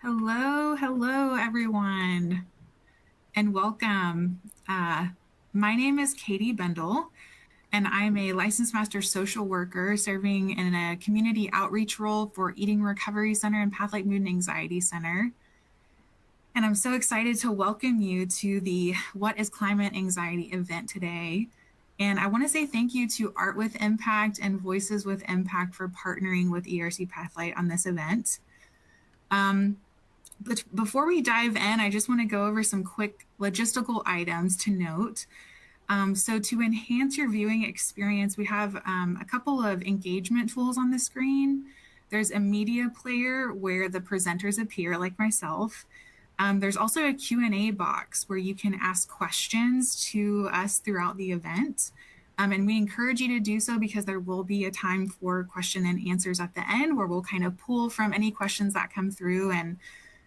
Hello, everyone, and welcome. My name is Katie Bendel, and I'm a licensed master social worker serving in a community outreach role for Eating Recovery Center and Pathlight Mood and Anxiety Center. And I'm so excited to welcome you to the What is Climate Anxiety event today. And I want to say thank you to Art with Impact and Voices with Impact for partnering with ERC Pathlight on this event. But before we dive in, I just want to go over some quick logistical items to note. So to enhance your viewing experience, we have a couple of engagement tools on the screen. There's a media player where the presenters appear, like myself. There's also a Q&A box where you can ask questions to us throughout the event. And we encourage you to do so because there will be a time for question and answers at the end where we'll kind of pull from any questions that come through and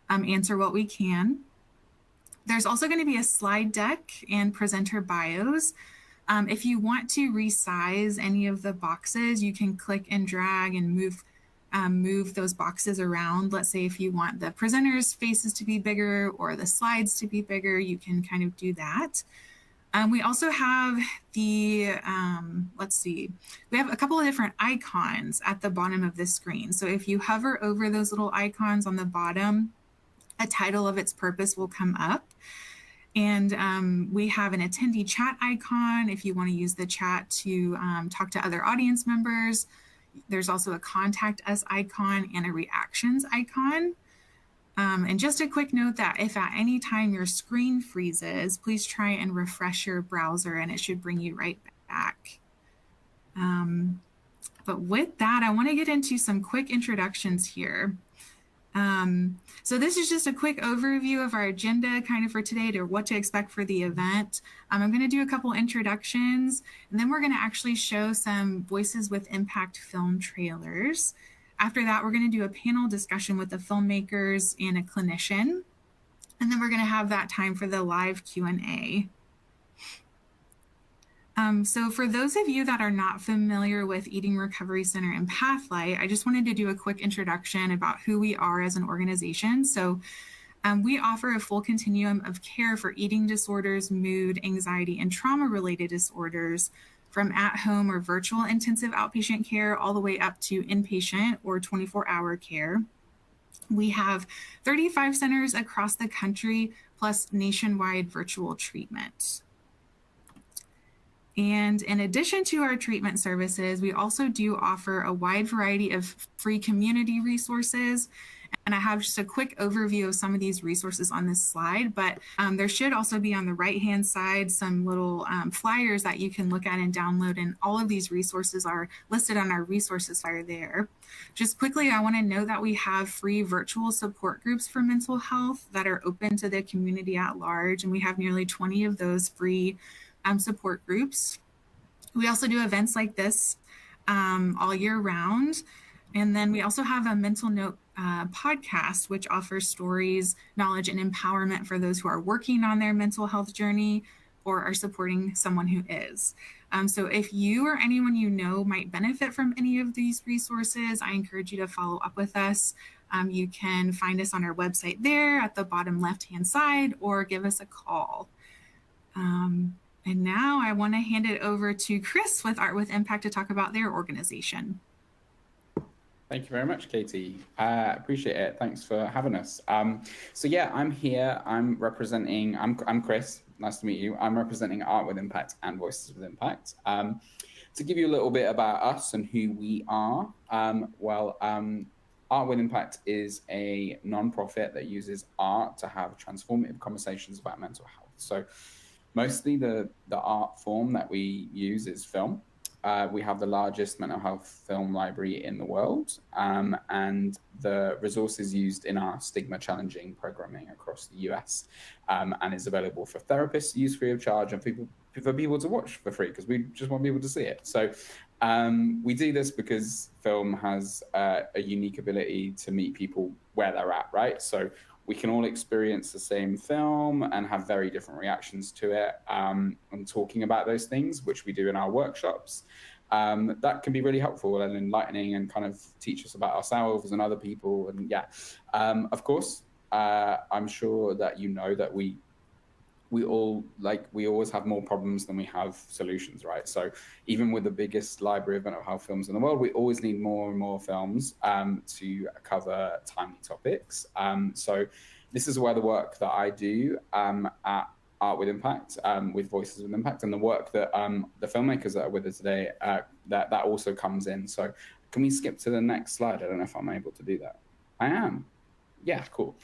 answer what we can. There's also going to be a slide deck and presenter bios. If you want to resize any of the boxes, you can click and drag and move those boxes around. Let's say if you want the presenters' faces to be bigger or the slides to be bigger, you can kind of do that. We also have we have a couple of different icons at the bottom of the screen. So if you hover over those little icons on the bottom, a title of its purpose will come up. And we have an attendee chat icon if you want to use the chat to talk to other audience members. There's also a contact us icon and a reactions icon. And just a quick note that if at any time your screen freezes, please try and refresh your browser and it should bring you right back. But with that, I want to get into some quick introductions here. So this is just a quick overview of our agenda kind of for today to what to expect for the event. I'm going to do a couple introductions, and then we're going to actually show some Voices with Impact film trailers. After that, we're going to do a panel discussion with the filmmakers and a clinician. And then we're going to have that time for the live Q&A. So for those of you that are not familiar with Eating Recovery Center and Pathlight, I just wanted to do a quick introduction about who we are as an organization. So we offer a full continuum of care for eating disorders, mood, anxiety, and trauma-related disorders, from at-home or virtual intensive outpatient care all the way up to inpatient or 24-hour care. We have 35 centers across the country, plus nationwide virtual treatment. And in addition to our treatment services, we also do offer a wide variety of free community resources. And I have just a quick overview of some of these resources on this slide, but there should also be on the right-hand side some little flyers that you can look at and download, and all of these resources are listed on our resources flyer there. Just quickly, I want to note that we have free virtual support groups for mental health that are open to the community at large, and we have nearly 20 of those free support groups. We also do events like this all year round. And then we also have a Mental Note podcast, which offers stories, knowledge, and empowerment for those who are working on their mental health journey or are supporting someone who is. So if you or anyone you know might benefit from any of these resources, I encourage you to follow up with us. You can find us on our website there at the bottom left-hand side, or give us a call. And now I want to hand it over to Chris with Art with Impact to talk about their organization. Thank you very much, Katie. Appreciate it. Thanks for having us. So yeah, I'm here. I'm Chris. Nice to meet you. I'm representing Art with Impact and Voices with Impact. To give you a little bit about us and who we are, Art with Impact is a non-profit that uses art to have transformative conversations about mental health. So mostly the art form that we use is film. We have the largest mental health film library in the world, and the resources used in our stigma challenging programming across the US, and is available for therapists to use free of charge and for people to watch for free, because we just want people to see it. So we do this because film has a unique ability to meet people where they're at, right? So we can all experience the same film and have very different reactions to it, and talking about those things, which we do in our workshops. That can be really helpful and enlightening and kind of teach us about ourselves and other people. And yeah, of course, I'm sure that you know that we always have more problems than we have solutions, right? So even with the biggest library of mental health films in the world, we always need more and more films to cover timely topics. So this is where the work that I do at Art with Impact, with Voices with Impact, and the work that the filmmakers that are with us today, that also comes in. So can we skip to the next slide? I don't know if I'm able to do that. I am. Yeah, cool.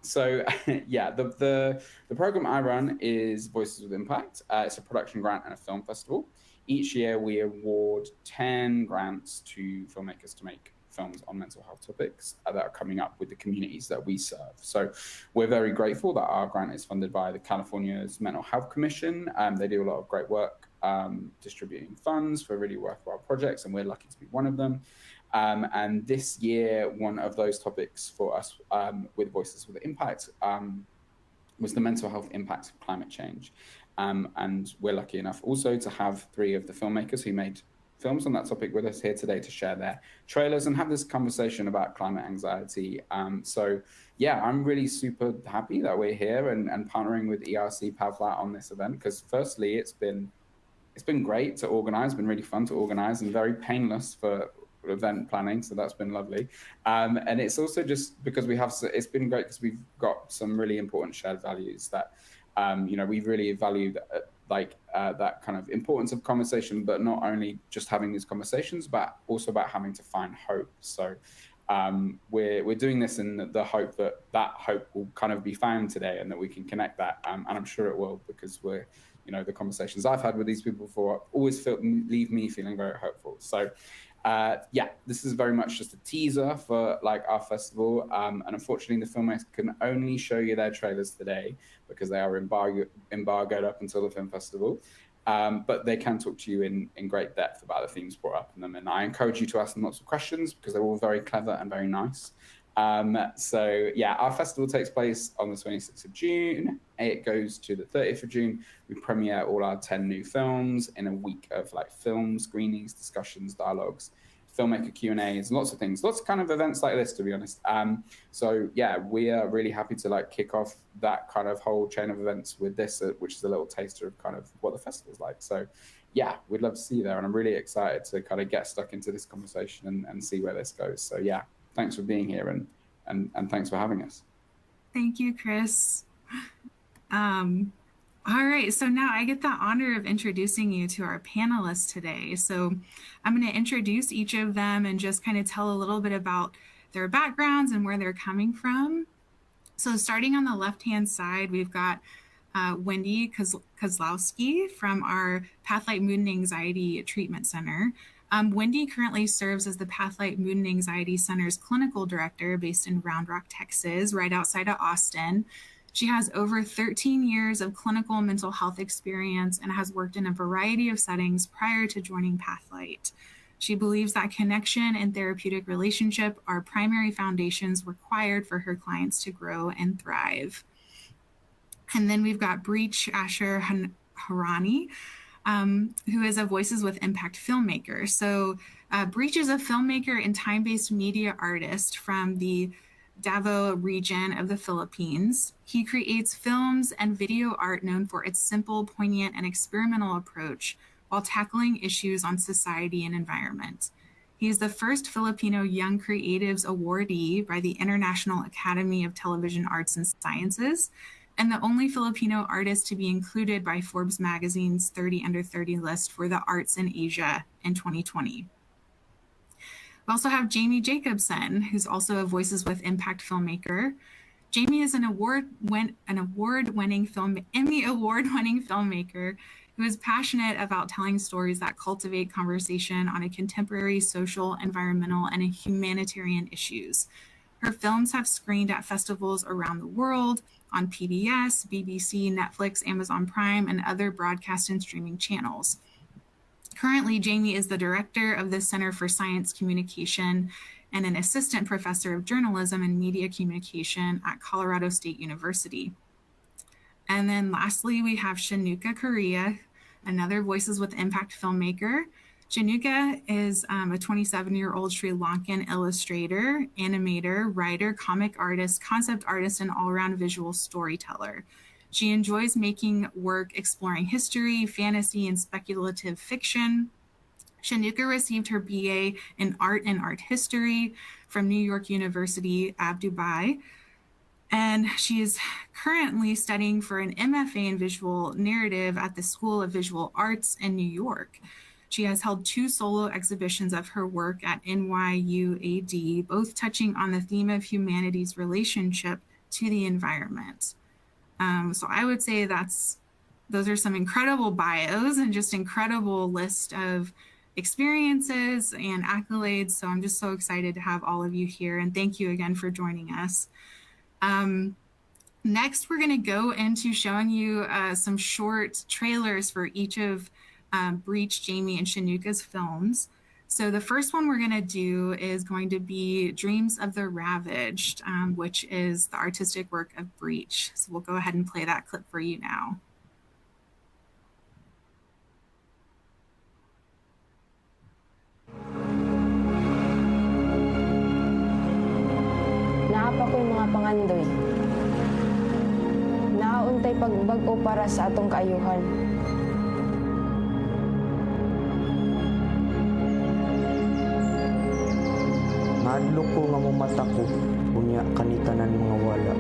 So yeah, the program I run is Voices with Impact. It's a production grant and a film festival. Each year we award 10 grants to filmmakers to make films on mental health topics that are coming up with the communities that we serve. So we're very grateful that our grant is funded by the California's Mental Health Commission. They do a lot of great work distributing funds for really worthwhile projects, and we're lucky to be one of them. And this year, one of those topics for us with Voices with Impact was the mental health impact of climate change. And we're lucky enough also to have 3 of the filmmakers who made films on that topic with us here today to share their trailers and have this conversation about climate anxiety. So yeah, I'm really super happy that we're here and partnering with ERC Pathlight on this event, because firstly, it's been great to organize, been really fun to organize, and very painless for event planning, so that's been lovely. And it's also just because it's been great because we've got some really important shared values that we really value that kind of importance of conversation, but not only just having these conversations, but also about having to find hope. So we're doing this in the hope that hope will kind of be found today, and that we can connect that, and I'm sure it will, because we're the conversations I've had with these people before always leave me feeling very hopeful. So yeah, this is very much just a teaser for our festival, and unfortunately the filmmakers can only show you their trailers today because they are embargoed up until the film festival, but they can talk to you in great depth about the themes brought up in them, and I encourage you to ask them lots of questions because they're all very clever and very nice. So yeah, our festival takes place on the 26th of June. It goes to the 30th of June. We premiere all our 10 new films in a week of film screenings, discussions, dialogues, filmmaker Q&As, lots of things, lots of kind of events like this, to be honest. So yeah, we are really happy to kick off that kind of whole chain of events with this, which is a little taster of kind of what the festival's like. So yeah, we'd love to see you there, and I'm really excited to kind of get stuck into this conversation and see where this goes. So yeah, thanks for being here, and thanks for having us. Thank you, Chris. All right, so now I get the honor of introducing you to our panelists today. So I'm going to introduce each of them and just kind of tell a little bit about their backgrounds and where they're coming from. So starting on the left-hand side, we've got Wendy Kozlowski from our Pathlight Mood and Anxiety Treatment Center. Wendy currently serves as the Pathlight Mood and Anxiety Center's clinical director based in Round Rock, Texas, right outside of Austin. She has over 13 years of clinical mental health experience and has worked in a variety of settings prior to joining Pathlight. She believes that connection and therapeutic relationship are primary foundations required for her clients to grow and thrive. And then we've got Breach Asher Harani, who is a Voices with Impact filmmaker. So Breach is a filmmaker and time-based media artist from the Davao region of the Philippines. He creates films and video art known for its simple, poignant, and experimental approach while tackling issues on society and environment. He is the first Filipino Young Creatives awardee by the International Academy of Television Arts and Sciences, and the only Filipino artist to be included by Forbes magazine's 30 Under 30 list for the arts in Asia in 2020. We also have Jamie Jacobson, who's also a Voices with Impact filmmaker. Jamie is an Emmy award-winning filmmaker who is passionate about telling stories that cultivate conversation on a contemporary social, environmental, and humanitarian issues. Her films have screened at festivals around the world, on PBS, BBC, Netflix, Amazon Prime, and other broadcast and streaming channels. Currently, Jamie is the director of the Center for Science Communication and an assistant professor of journalism and media communication at Colorado State University. And then lastly, we have Shanuka Correa, another Voices with Impact filmmaker. Shanuka is a 27-year-old Sri Lankan illustrator, animator, writer, comic artist, concept artist, and all-around visual storyteller. She enjoys making work exploring history, fantasy, and speculative fiction. Shanuka received her BA in Art and Art History from New York University, Dubai. And she is currently studying for an MFA in visual narrative at the School of Visual Arts in New York. She has held 2 solo exhibitions of her work at NYUAD, both touching on the theme of humanity's relationship to the environment. So I would say those are some incredible bios and just incredible list of experiences and accolades. So I'm just so excited to have all of you here, and thank you again for joining us. Next, we're going to go into showing you some short trailers for each of Breach, Jamie, and Shanuka's films. So the first one we're going to do is going to be Dreams of the Ravaged, which is the artistic work of Breach. So we'll go ahead and play that clip for you now. Naapa ko'y mga pangandoy. Nauntay pagbag-o para sa atong kaayuhan. Madlo ko nga mumata ko, unya kanitanan mga wala.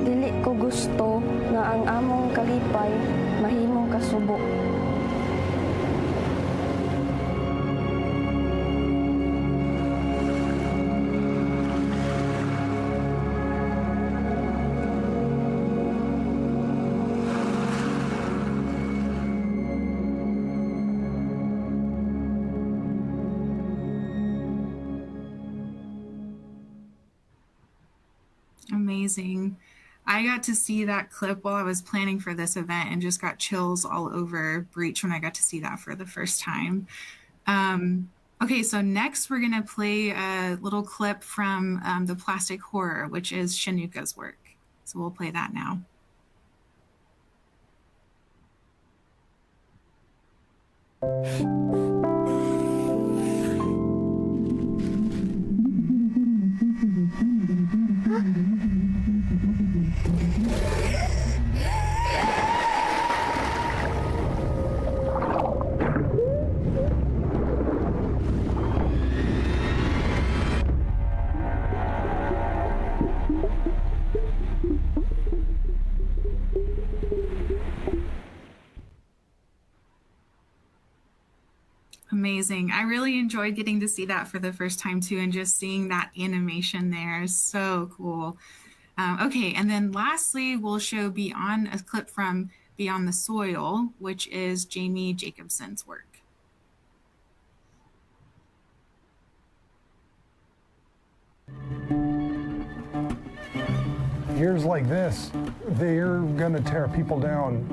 Dili ko gusto nga ang among kalipay mahimong kasubo. Amazing. I got to see that clip while I was planning for this event and just got chills all over Breach when I got to see that for the first time. Okay, so next we're going to play a little clip from The Plastic Horror, which is Shanuka's work. So we'll play that now. Amazing. I really enjoyed getting to see that for the first time too, and just seeing that animation there is so cool. Okay, and then lastly, we'll show a clip from Beyond the Soil, which is Jamie Jacobson's work. Years like this, they're gonna tear people down.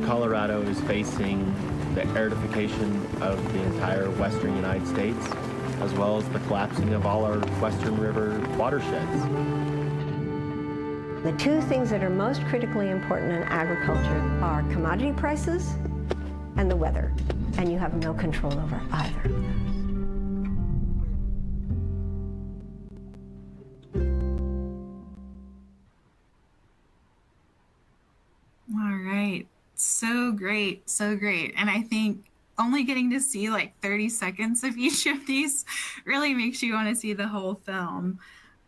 Colorado is facing the aridification of the entire western United States, as well as the collapsing of all our western river watersheds. The 2 things that are most critically important in agriculture are commodity prices and the weather, and you have no control over either of those. All right. So great. So great. And I think only getting to see like 30 seconds of each of these really makes you want to see the whole film.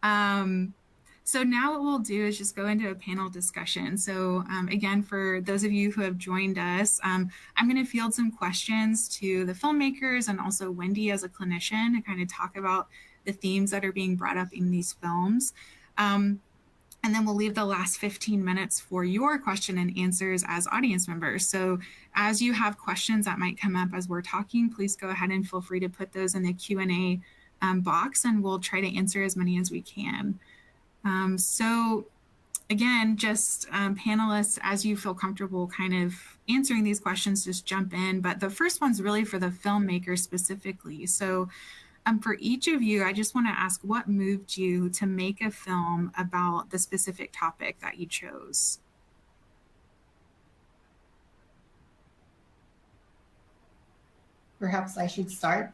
So now what we'll do is just go into a panel discussion. So again, for those of you who have joined us, I'm going to field some questions to the filmmakers and also Wendy as a clinician to kind of talk about the themes that are being brought up in these films. And then we'll leave the last 15 minutes for your question and answers as audience members. So as you have questions that might come up as we're talking, please go ahead and feel free to put those in the Q&A box, and we'll try to answer as many as we can. So again, just panelists, as you feel comfortable kind of answering these questions, just jump in. But the first one's really for the filmmaker specifically. So For each of you, I just want to ask what moved you to make a film about the specific topic that you chose? Perhaps I should start.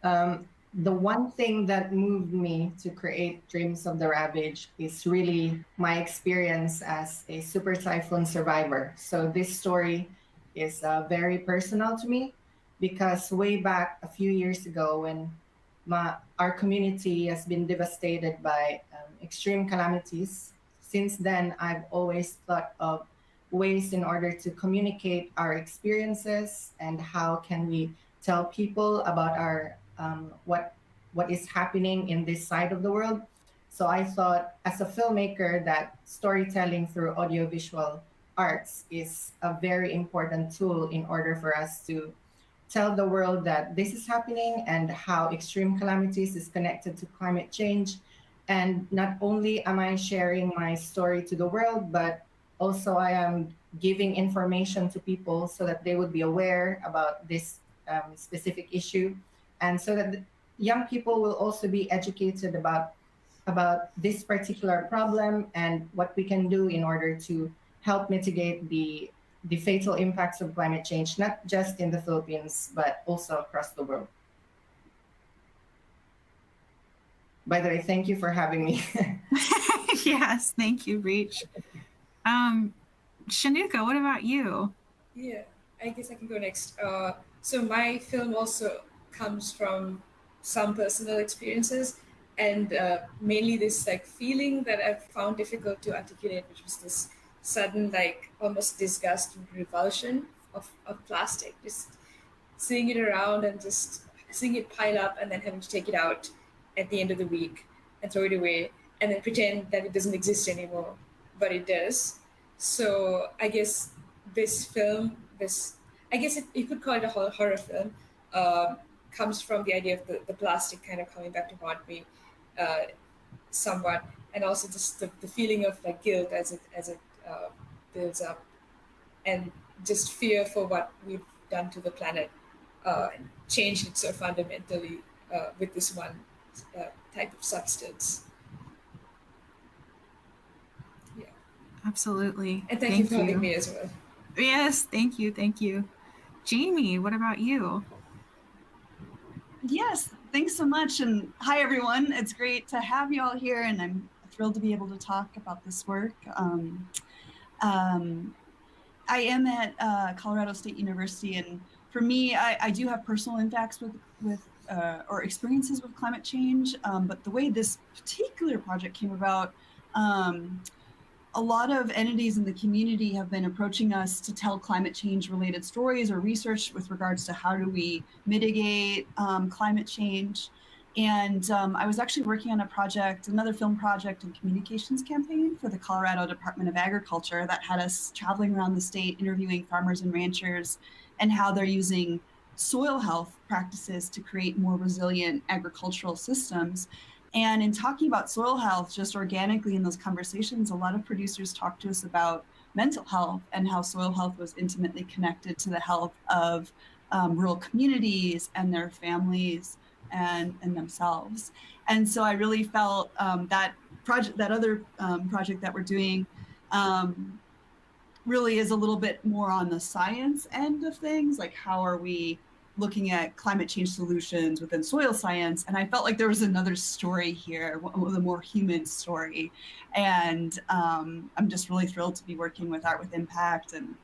The one thing that moved me to create Dreams of the Ravaged is really my experience as a super typhoon survivor. So this story is very personal to me because way back a few years ago when our community has been devastated by extreme calamities, since then I've always thought of ways in order to communicate our experiences and how can we tell people about our what is happening in this side of the world. So I thought as a filmmaker that storytelling through audiovisual arts is a very important tool in order for us to tell the world that this is happening and how extreme calamities is connected to climate change. And not only am I sharing my story to the world, but also I am giving information to people so that they would be aware about this specific issue, and so that young people will also be educated about this particular problem and what we can do in order to help mitigate the fatal impacts of climate change, not just in the Philippines, but also across the world. By the way, thank you for having me. Yes, thank you, Reach. Shanuka, what about you? Yeah, I guess I can go next. So my film also comes from some personal experiences, and mainly this like feeling that I've found difficult to articulate, which was this sudden like almost disgust and revulsion of plastic, just seeing it around and just seeing it pile up and then having to take it out at the end of the week and throw it away and then pretend that it doesn't exist anymore, but it does. So I guess this film, I guess you could call it a horror film, comes from the idea of the plastic kind of coming back to haunt me somewhat, and also just the feeling of like guilt as it builds up, and just fear for what we've done to the planet, and changed it so fundamentally with this one type of substance. Yeah. Absolutely. And thank you for having me as well. Yes, thank you. Thank you. Jamie, what about you? Yes, thanks so much. And hi, everyone. It's great to have you all here, and I'm thrilled to be able to talk about this work. I am at Colorado State University, and for me, I do have personal impacts with or experiences with climate change, but the way this particular project came about, a lot of entities in the community have been approaching us to tell climate change related stories or research with regards to how do we mitigate climate change. And I was actually working on a project, another film project and communications campaign for the Colorado Department of Agriculture that had us traveling around the state, interviewing farmers and ranchers and how they're using soil health practices to create more resilient agricultural systems. And in talking about soil health, just organically in those conversations, a lot of producers talked to us about mental health and how soil health was intimately connected to the health of rural communities and their families and themselves. And so I really felt that other project that we're doing really is a little bit more on the science end of things, like how are we looking at climate change solutions within soil science. And I felt like there was another story here, a more human story. And I'm just really thrilled to be working with Art with Impact and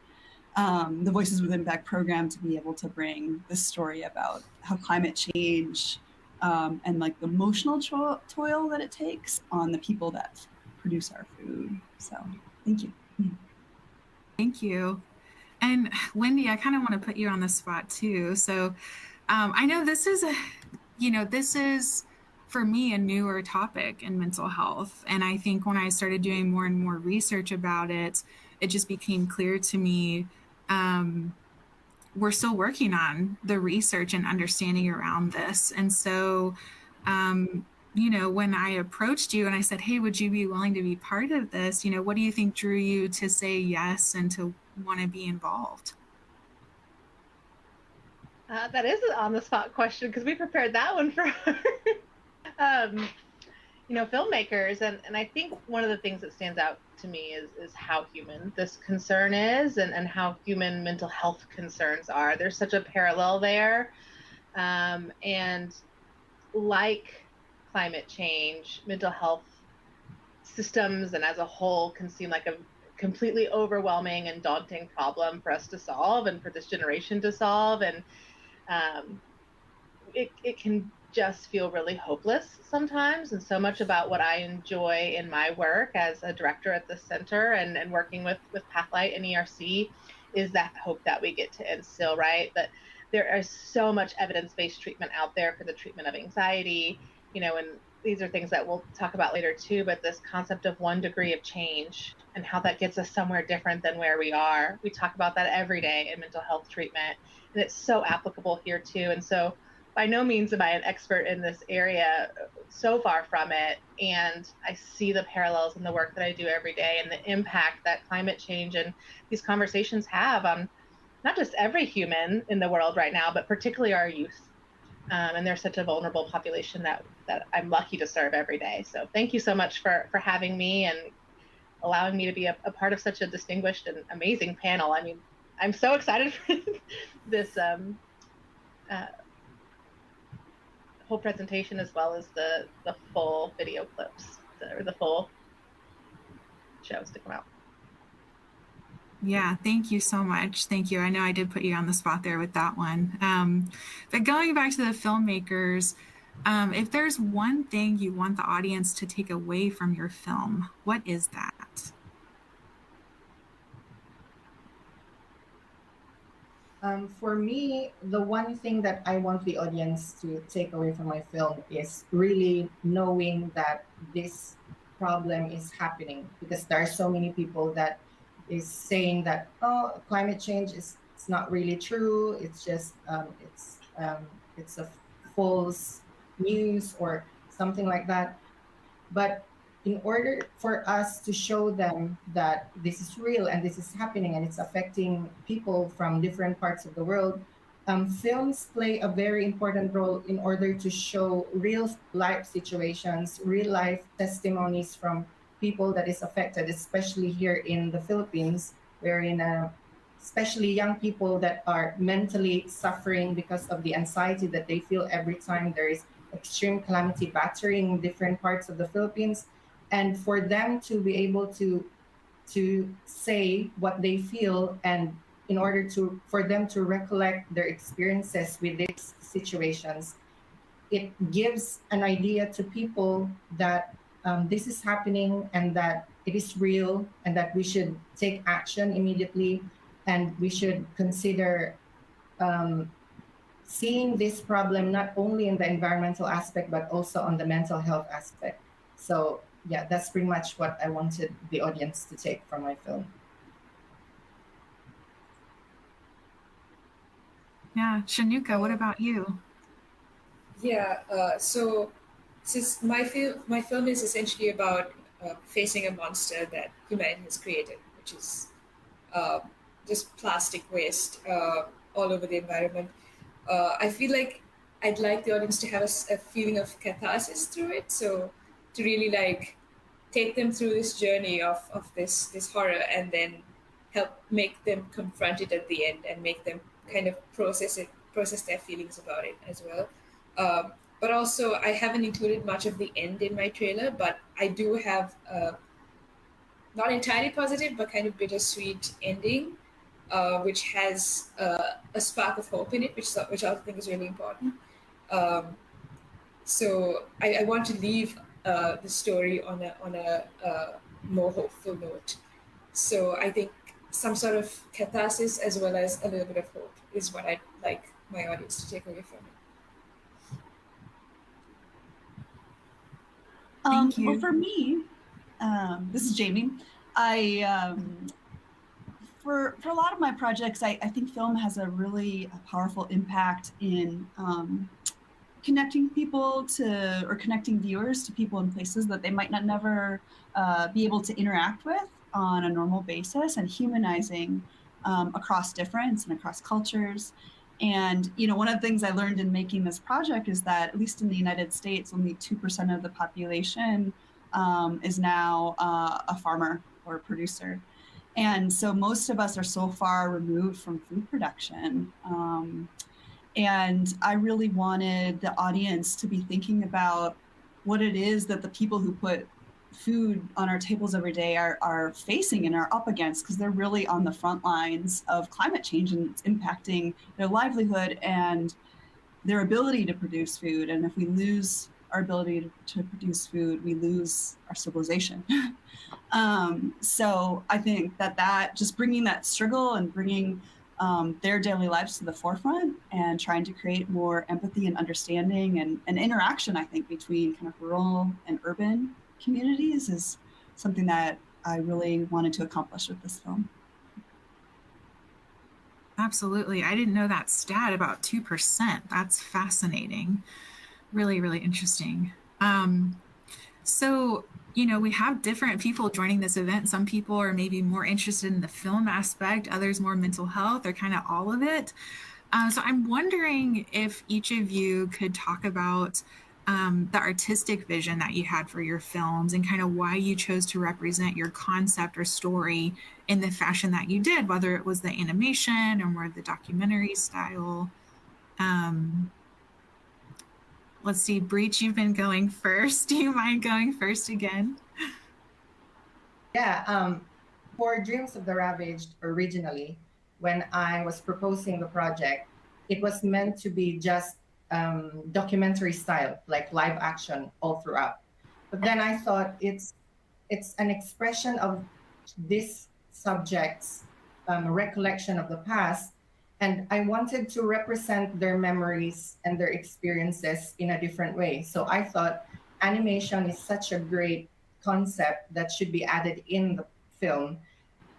the Voices with Impact program to be able to bring this story about how climate change and like the emotional toil that it takes on the people that produce our food. So thank you. Thank you. And Wendy, I kind of want to put you on the spot too. So I know this is this is for me a newer topic in mental health. And I think when I started doing more and more research about it, it just became clear to me we're still working on the research and understanding around this. And so, when I approached you and I said, hey, would you be willing to be part of this? What do you think drew you to say yes and to want to be involved? That is an on-the-spot question because we prepared that one for filmmakers, and I think one of the things that stands out to me is how human this concern is, and how human mental health concerns are. There's such a parallel there, and like climate change, mental health systems and as a whole can seem like a completely overwhelming and daunting problem for us to solve and for this generation to solve, and it can just feel really hopeless sometimes. And so much about what I enjoy in my work as a director at the center and working with Pathlight and ERC is that hope that we get to instill, right? That there is so much evidence-based treatment out there for the treatment of anxiety, and these are things that we'll talk about later too, but this concept of 1 degree of change and how that gets us somewhere different than where we are. We talk about that every day in mental health treatment, and it's so applicable here too. And so by no means am I an expert in this area, so far from it. And I see the parallels in the work that I do every day and the impact that climate change and these conversations have on not just every human in the world right now, but particularly our youth. And they're such a vulnerable population that I'm lucky to serve every day. So thank you so much for having me and allowing me to be a part of such a distinguished and amazing panel. I mean, I'm so excited for this whole presentation, as well as the full video clips, or the full shows to come out. Yeah, thank you so much. Thank you. I know I did put you on the spot there with that one. But going back to the filmmakers, if there's one thing you want the audience to take away from your film, what is that? For me, the one thing that I want the audience to take away from my film is really knowing that this problem is happening, because there are so many people that is saying that, oh, climate change is it's not really true. It's just it's a false news or something like that. But in order for us to show them that this is real and this is happening and it's affecting people from different parts of the world, films play a very important role in order to show real life situations, real life testimonies from people that is affected, especially here in the Philippines, wherein especially young people that are mentally suffering because of the anxiety that they feel every time there is extreme calamity battering different parts of the Philippines. And for them to be able to say what they feel, and in order for them to recollect their experiences with these situations, it gives an idea to people that this is happening and that it is real and that we should take action immediately, and we should consider seeing this problem not only in the environmental aspect but also on the mental health aspect. So yeah, that's pretty much what I wanted the audience to take from my film. Yeah, Shanuka, what about you? Yeah, so since my film is essentially about facing a monster that humanity has created, which is just plastic waste all over the environment. I feel like I'd like the audience to have a feeling of catharsis through it. So to really like take them through this journey of this horror, and then help make them confront it at the end and make them kind of process their feelings about it as well. But also, I haven't included much of the end in my trailer, but I do have not entirely positive, but kind of bittersweet ending, which has a spark of hope in it, which I think is really important. So I want to leave the story on a more hopeful note. So I think some sort of catharsis as well as a little bit of hope is what I'd like my audience to take away from it. Thank you. Well, for me, this is Jamie. For a lot of my projects, I think film has a really powerful impact in connecting people to, or connecting viewers to people in places that they might not never be able to interact with on a normal basis, and humanizing across difference and across cultures. And, you know, one of the things I learned in making this project is that, at least in the United States, only 2% of the population is now a farmer or a producer. And so most of us are so far removed from food production. And I really wanted the audience to be thinking about what it is that the people who put food on our tables every day are facing and are up against, because they're really on the front lines of climate change, and it's impacting their livelihood and their ability to produce food. And if we lose our ability to produce food, we lose our civilization. So I think that just bringing that struggle and bringing their daily lives to the forefront and trying to create more empathy and understanding and interaction, I think, between kind of rural and urban communities is something that I really wanted to accomplish with this film. Absolutely. I didn't know that stat about 2%. That's fascinating. Really, really interesting. So, you know, we have different people joining this event. Some people are maybe more interested in the film aspect, others more mental health, or kind of all of it. So I'm wondering if each of you could talk about the artistic vision that you had for your films and kind of why you chose to represent your concept or story in the fashion that you did, whether it was the animation or more the documentary style. Let's see, Breach, you've been going first. Do you mind going first again? Yeah, for Dreams of the Ravaged, originally, when I was proposing the project, it was meant to be just documentary style, like live action all throughout. But then I thought it's an expression of this subject's recollection of the past, and I wanted to represent their memories and their experiences in a different way. So I thought animation is such a great concept that should be added in the film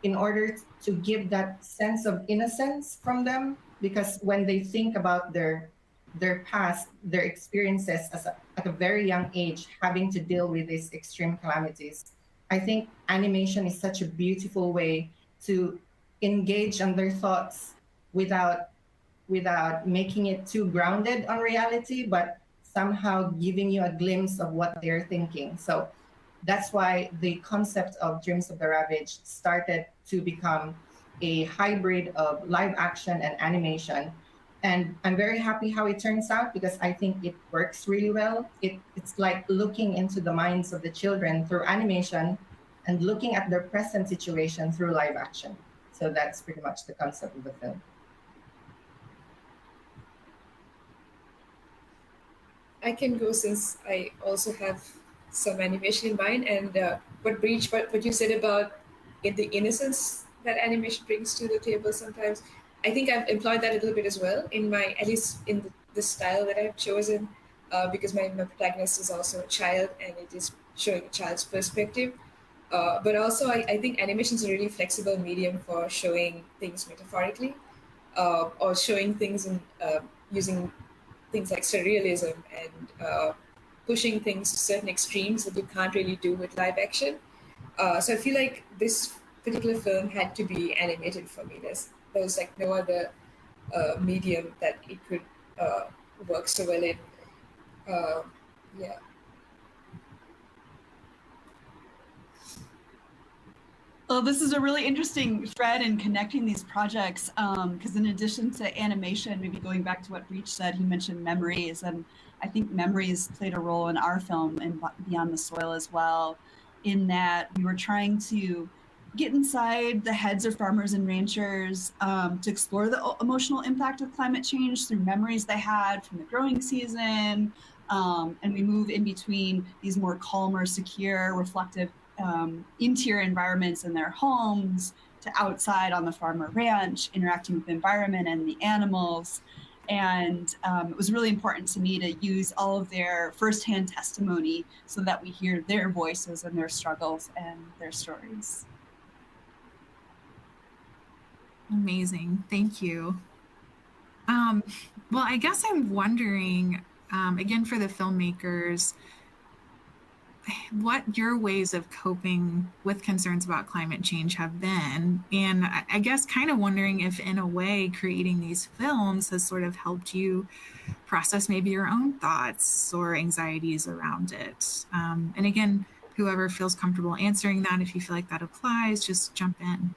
in order to give that sense of innocence from them, because when they think about their past, their experiences at a very young age, having to deal with these extreme calamities, I think animation is such a beautiful way to engage on their thoughts without making it too grounded on reality, but somehow giving you a glimpse of what they're thinking. So that's why the concept of Dreams of the Ravaged started to become a hybrid of live action and animation. And I'm very happy how it turns out, because I think it works really well. It's like looking into the minds of the children through animation and looking at their present situation through live action. So that's pretty much the concept of the film. I can go, since I also have some animation in mind. And what you said about the innocence that animation brings to the table sometimes, I think I've employed that a little bit as well in my, at least in the style that I've chosen, because my protagonist is also a child and it is showing a child's perspective. But also I think animation is a really flexible medium for showing things metaphorically, or showing things in using things like surrealism and pushing things to certain extremes that you can't really do with live action. So I feel like this particular film had to be animated for me. There was like no other medium that it could work so well in. Yeah. Well, this is a really interesting thread in connecting these projects, because in addition to animation, maybe going back to what Breach said, he mentioned memories, and I think memories played a role in our film and Beyond the Soil as well, in that we were trying to get inside the heads of farmers and ranchers to explore the emotional impact of climate change through memories they had from the growing season, and we move in between these more calmer, secure, reflective interior environments in their homes to outside on the farm or ranch, interacting with the environment and the animals. And it was really important to me to use all of their firsthand testimony so that we hear their voices and their struggles and their stories. Amazing. Thank you. Well, I guess I'm wondering, again, for the filmmakers, what your ways of coping with concerns about climate change have been. And I guess kind of wondering if, in a way, creating these films has sort of helped you process maybe your own thoughts or anxieties around it. And again, whoever feels comfortable answering that, if you feel like that applies, just jump in.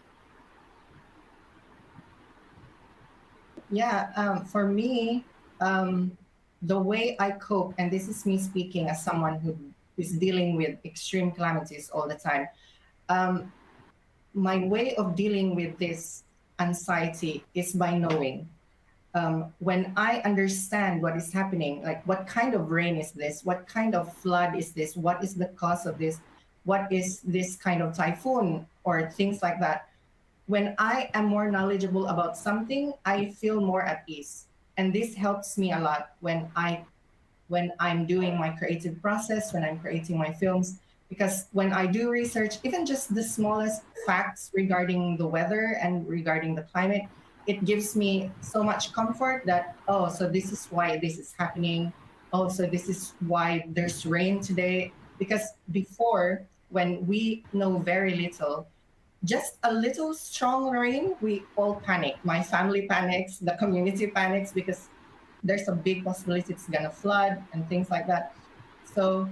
Yeah, for me, the way I cope, and this is me speaking as someone who is dealing with extreme calamities all the time. My way of dealing with this anxiety is by knowing. When I understand what is happening, like what kind of rain is this? What kind of flood is this? What is the cause of this? What is this kind of typhoon or things like that? When I am more knowledgeable about something, I feel more at ease. And this helps me a lot when I'm doing my creative process, when I'm creating my films, because when I do research, even just the smallest facts regarding the weather and regarding the climate, it gives me so much comfort that, oh, so this is why this is happening. Oh, so this is why there's rain today. Because before, when we know very little, just a little strong rain, we all panic. My family panics, the community panics, because there's a big possibility it's gonna flood and things like that. So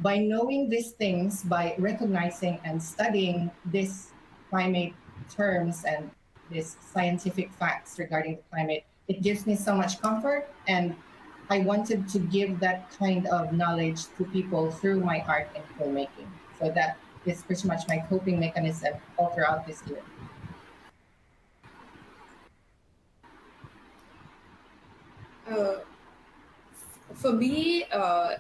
by knowing these things, by recognizing and studying these climate terms and these scientific facts regarding the climate, it gives me so much comfort. And I wanted to give that kind of knowledge to people through my art and filmmaking. So that is pretty much my coping mechanism all throughout this year. For me, I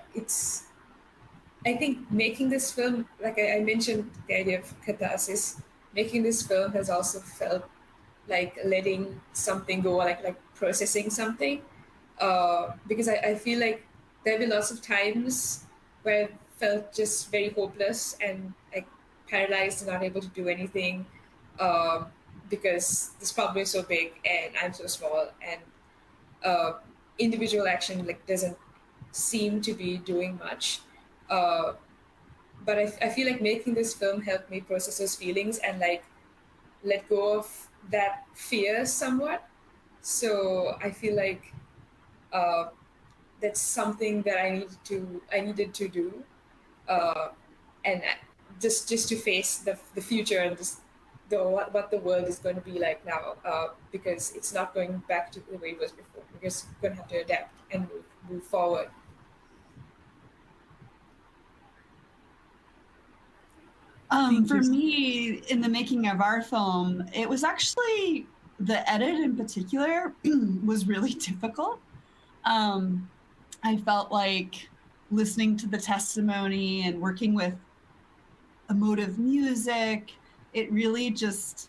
think making this film, like I mentioned, the idea of catharsis, making this film has also felt like letting something go, like processing something. Because I feel like there have been lots of times where I felt just very hopeless and like paralyzed and not able to do anything because this problem is so big and I'm so small, and individual action like doesn't seem to be doing much. But I feel like making this film helped me process those feelings and like let go of that fear somewhat. So I feel like that's something that I needed to do, and just to face the future and just what the world is going to be like now, because it's not going back to the way it was before. We're just going to have to adapt and move forward. For me, in the making of our film, it was actually the edit in particular was really difficult. I felt like listening to the testimony and working with emotive music, it really just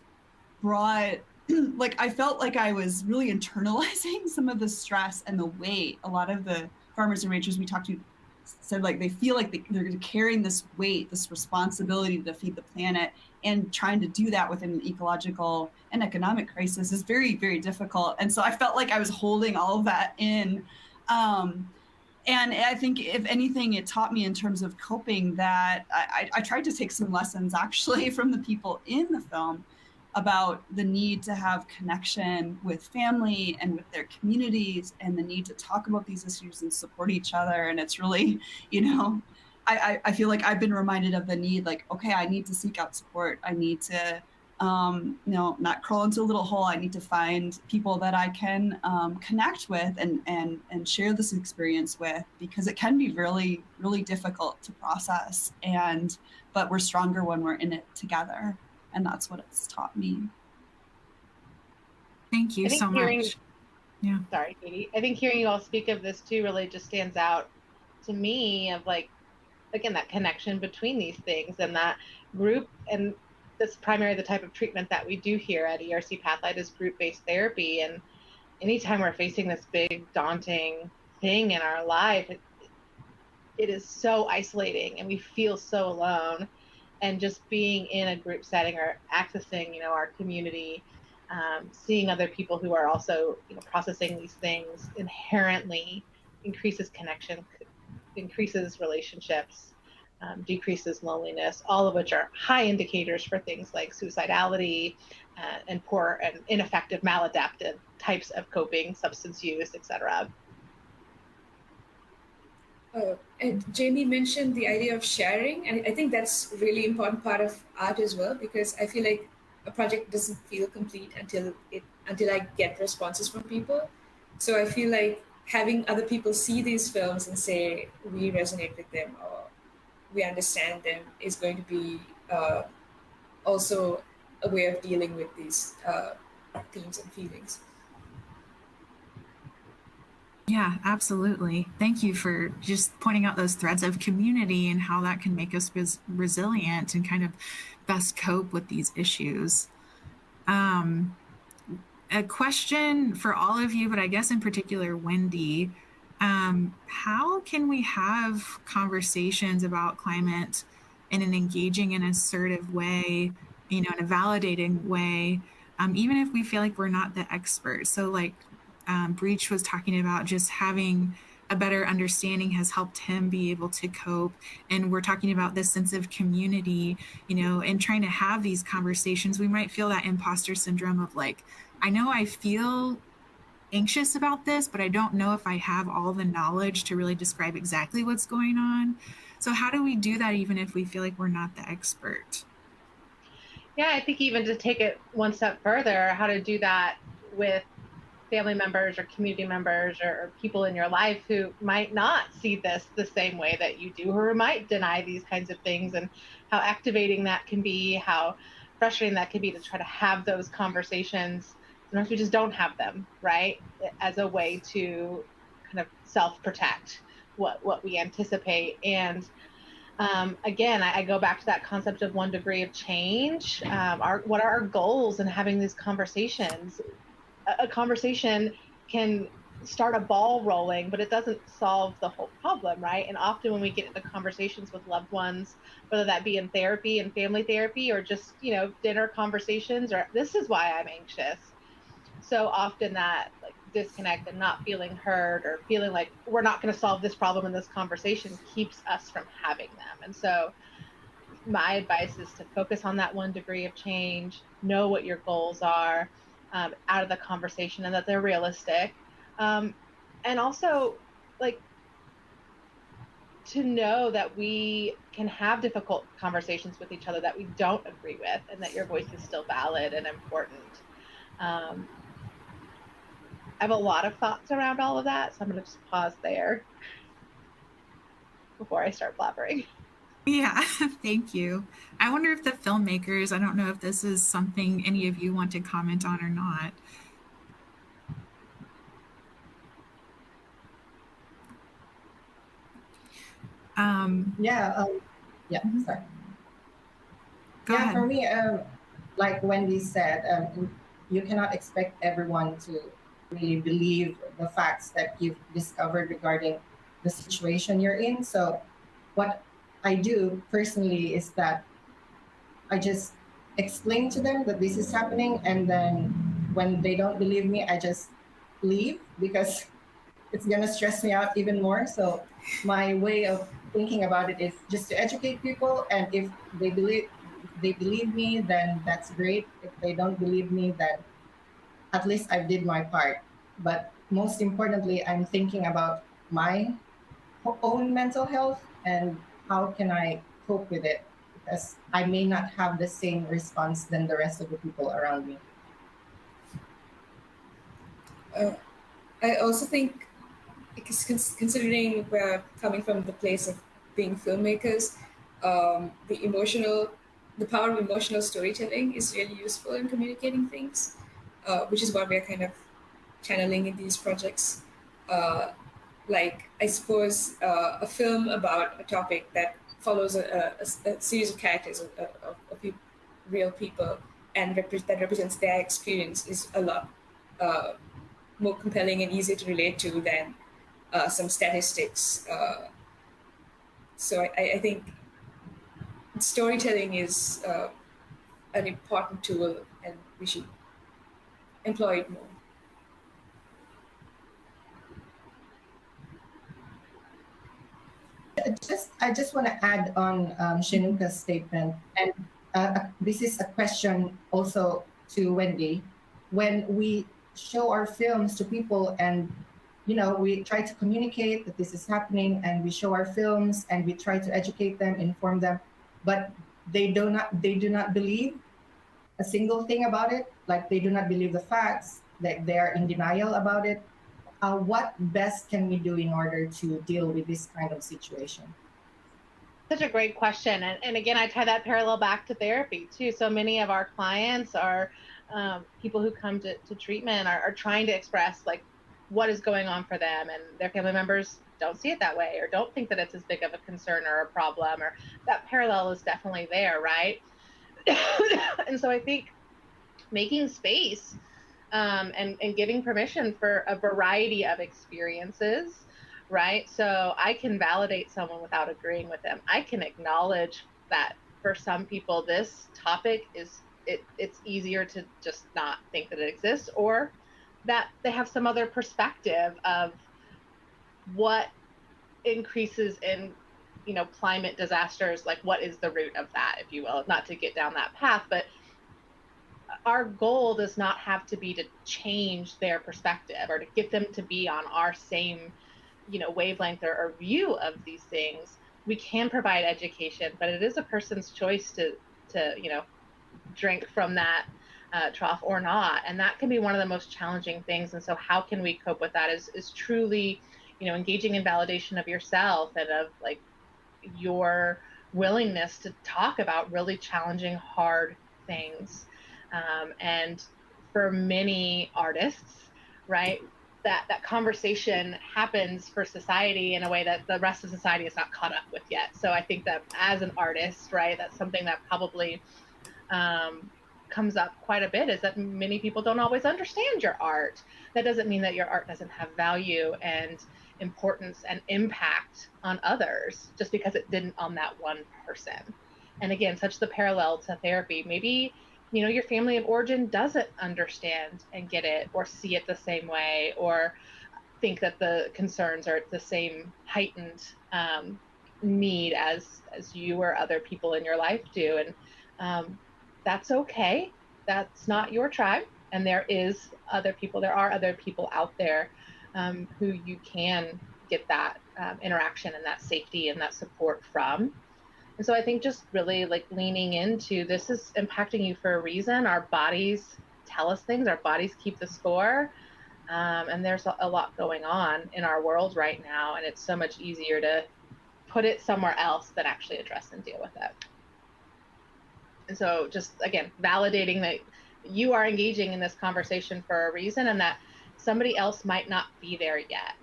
brought, like, I felt like I was really internalizing some of the stress and the weight. A lot of the farmers and ranchers we talked to said like they feel like they're carrying this weight, this responsibility to feed the planet, and trying to do that within an ecological and economic crisis is very, very difficult. And so I felt like I was holding all of that in. And I think if anything, it taught me in terms of coping that I tried to take some lessons actually from the people in the film about the need to have connection with family and with their communities, and the need to talk about these issues and support each other. And it's really, you know, I feel like I've been reminded of the need, like, okay, I need to seek out support. I need to, you know, not crawl into a little hole. I need to find people that I can connect with and share this experience with, because it can be really, really difficult to process. But we're stronger when we're in it together. And that's what it's taught me. Thank you so much. Yeah. Sorry, Katie. I think hearing you all speak of this too really just stands out to me of like, again, that connection between these things and that group. And that's primarily the type of treatment that we do here at ERC Pathlight is group-based therapy. And anytime we're facing this big, daunting thing in our life, it is so isolating and we feel so alone. And just being in a group setting or accessing, you know, our community, seeing other people who are also, you know, processing these things inherently increases connection, increases relationships. decreases loneliness, all of which are high indicators for things like suicidality and poor and ineffective maladaptive types of coping, substance use, etc. And Jamie mentioned the idea of sharing, and I think that's a really important part of art as well, because I feel like a project doesn't feel complete until I get responses from people. So I feel like having other people see these films and say we resonate with them or we understand them is going to be also a way of dealing with these themes and feelings. Yeah, absolutely. Thank you for just pointing out those threads of community and how that can make us resilient and kind of best cope with these issues. A question for all of you, but I guess in particular, Wendy, how can we have conversations about climate in an engaging and assertive way, in a validating way, even if we feel like we're not the expert? So like Breach was talking about, just having a better understanding has helped him be able to cope. And we're talking about this sense of community, and trying to have these conversations. We might feel that imposter syndrome of like, I know I feel anxious about this, but I don't know if I have all the knowledge to really describe exactly what's going on. So how do we do that even if we feel like we're not the expert? Yeah, I think even to take it one step further, how to do that with family members or community members or people in your life who might not see this the same way that you do, or might deny these kinds of things, and how activating that can be, how frustrating that can be to try to have those conversations. Sometimes we just don't have them, right? As a way to kind of self-protect what we anticipate. And again, I go back to that concept of 1 degree of change. What are our goals in having these conversations? A conversation can start a ball rolling, but it doesn't solve the whole problem, right? And often when we get into conversations with loved ones, whether that be in therapy and family therapy, or just, dinner conversations, or this is why I'm anxious. So often that like disconnect and not feeling heard, or feeling like we're not going to solve this problem in this conversation, keeps us from having them. And so my advice is to focus on that 1 degree of change, know what your goals are out of the conversation, and that they're realistic. And also, like, to know that we can have difficult conversations with each other that we don't agree with, and that your voice is still valid and important. I have a lot of thoughts around all of that, so I'm going to just pause there before I start blabbering. Yeah, thank you. I wonder if the filmmakers, I don't know if this is something any of you want to comment on or not. Sorry. Go ahead. For me, like Wendy said, you cannot expect everyone to really believe the facts that you've discovered regarding the situation you're in. So what I do personally is that I just explain to them that this is happening, and then when they don't believe me, I just leave, because it's gonna stress me out even more. So my way of thinking about it is just to educate people, and if they believe me, then that's great. If they don't believe me, then at least I did my part. But most importantly, I'm thinking about my own mental health and how can I cope with it, because I may not have the same response than the rest of the people around me. I also think, considering we're coming from the place of being filmmakers, the power of emotional storytelling is really useful in communicating things, which is what we're kind of channeling in these projects. Like, I suppose, a film about a topic that follows a series of characters of real people, and that represents their experience, is a lot more compelling and easier to relate to than some statistics. So I think storytelling is an important tool, and we should employ it more. I just want to add on Shinuka's statement, and this is a question also to Wendy. When we show our films to people, and we try to communicate that this is happening, and we show our films, and we try to educate them, inform them, but they do not believe a single thing about it. Like, they do not believe the facts. Like, they are in denial about it. What best can we do in order to deal with this kind of situation? Such a great question. And again, I tie that parallel back to therapy too. So many of our clients are people who come to treatment are trying to express like what is going on for them, and their family members don't see it that way, or don't think that it's as big of a concern or a problem, or that parallel is definitely there, right? And so I think making space and giving permission for a variety of experiences, right? So I can validate someone without agreeing with them. I can acknowledge that for some people, this topic it's easier to just not think that it exists, or that they have some other perspective of what increases in climate disasters, like what is the root of that, if you will, not to get down that path. But our goal does not have to be to change their perspective or to get them to be on our same, wavelength or view of these things. We can provide education, but it is a person's choice to drink from that trough or not. And that can be one of the most challenging things. And so how can we cope with that is truly, engaging in validation of yourself and of like your willingness to talk about really challenging, hard things. And for many artists, right, that conversation happens for society in a way that the rest of society is not caught up with yet. So I think that as an artist, right, that's something that probably comes up quite a bit, is that many people don't always understand your art. That doesn't mean that your art doesn't have value and importance and impact on others just because it didn't on that one person. And again, such the parallel to therapy. Maybe your family of origin doesn't understand and get it, or see it the same way, or think that the concerns are the same heightened need as you or other people in your life do. And that's okay. That's not your tribe. And there are other people out there who you can get that interaction and that safety and that support from. And so I think just really like leaning into this is impacting you for a reason. Our bodies tell us things. Our bodies keep the score. And there's a lot going on in our world right now. And it's so much easier to put it somewhere else than actually address and deal with it. And so just, again, validating that you are engaging in this conversation for a reason, and that somebody else might not be there yet.